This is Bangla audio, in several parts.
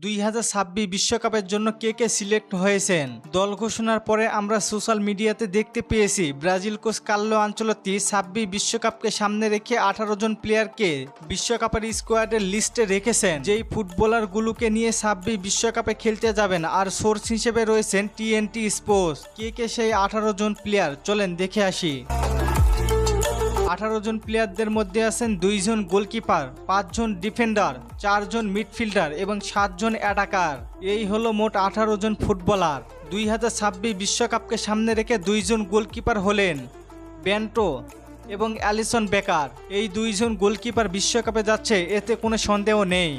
2026 বিশ্বকাপের জন্য কে কে সিলেক্ট হয়েছেন। দল ঘোষণার পরে আমরা সোশ্যাল মিডিয়াতে দেখতে পেয়েছি ব্রাজিল কোচ কার্লো আনচেলত্তি 26 বিশ্বকাপকে সামনে রেখে 18 জন প্লেয়ারকে বিশ্বকাপের স্কোয়াডের লিস্টে রেখেছেন, যেই ফুটবলারগুলোকে নিয়ে 26 বিশ্বকাপে খেলতে যাবেন। আর সোর্স হিসেবে রয়েছেন TNT স্পোর্টস। কে সেই 18 জন প্লেয়ার, চলেন দেখে আসি। 18 জন প্লেয়ারদের মধ্যে আছেন 2 জন গোলকিপার, 5 জন ডিফেন্ডার, 4 জন মিডফিল্ডার এবং 7 জন অ্যাটাকার। এই হলো মোট 18 জন ফুটবলার। 2026 বিশ্বকাপকে সামনে রেখে 2 জন গোলকিপার হলেন বেন্টো এবং অ্যালিসন বেকার। এই 2 জন গোলকিপার বিশ্বকাপে যাচ্ছে, এতে কোনো সন্দেহ নেই।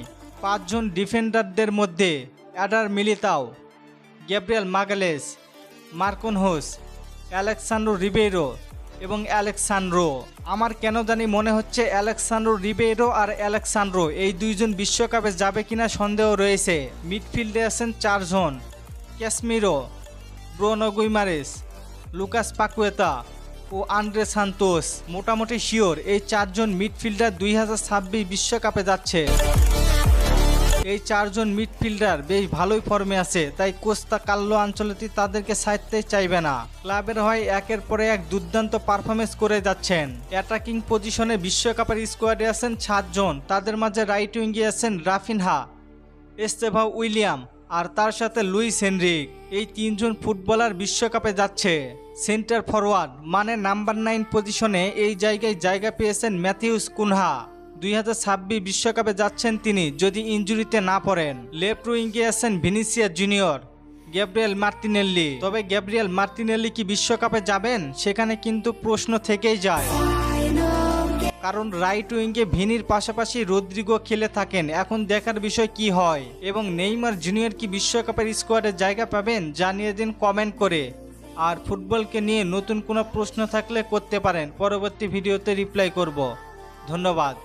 5 জন ডিফেন্ডারদের মধ্যে Eder Militao, Gabriel Magalhaes, Marquinhos, Alexsandro Ribeiro এবং অ্যালেক্সান্দ্রো। আমার কেন জানি মনে হচ্ছে অ্যালেক্সান্দ্রো রিবেইরো আর অ্যালেক্সান্দ্রো এই 2 জন বিশ্বকাপে যাবে কিনা সন্দেহ রয়েছে। মিডফিল্ডে আছেন 4 জন, Casemiro, Bruno Guimaraes, Lucas Paqueta ও আন্দ্রে সান্তোস। মোটামুটি শিওর এই 4 জন মিডফিল্ডার 2026 বিশ্বকাপে যাচ্ছে। এই 4 জন মিডফিল্ডার বেশ ভালোই ফর্মে আছে, তাই কোচ কার্লো আনচেলত্তি তাদেরকে ছাড়তে চাইবে না। ক্লাবের হয়ে একের পরে এক দুর্দান্ত পারফরমেন্স করে যাচ্ছেন। অ্যাটাকিং পজিশনে বিশ্বকাপের স্কোয়াডে আছেন 7 জন, তাদের মাঝে রাইট উইঙ্গে আছেন রাফিনহা, এস্তেভাও উইলিয়াম আর তার সাথে লুইস হেনরিক। এই 3 জন ফুটবলার বিশ্বকাপে যাচ্ছে। সেন্টার ফরওয়ার্ড মানে নাম্বার 9 পজিশনে এই জায়গায় জায়গা পেয়েছেন ম্যাথিউস কুনহা। 2026 বিশ্বকাপে যাচ্ছেন তিনি, যদি ইনজুরিতে না পড়েন। লেফট উইঙ্গে আছেন ভিনিসিয়াস জুনিয়র, গ্যাব্রিয়েল মার্টিনেল্লি। তবে গ্যাব্রিয়েল মার্টিনেল্লি কি বিশ্বকাপে যাবেন, সেখানে কিন্তু প্রশ্ন থেকেই যায়। কারণ রাইট উইঙ্গে ভিনির পাশাপাশি রদ্রিগো খেলে থাকেন। এখন দেখার বিষয় কি হয়। এবং নেইমার জুনিয়র কি বিশ্বকাপের স্কোয়াডে জায়গা পাবেন, জানিয়ে দিন কমেন্ট করে। আর ফুটবলকে নিয়ে নতুন কোনো প্রশ্ন থাকলে করতে পারেন, পরবর্তী ভিডিওতে রিপ্লাই করব। ধন্যবাদ।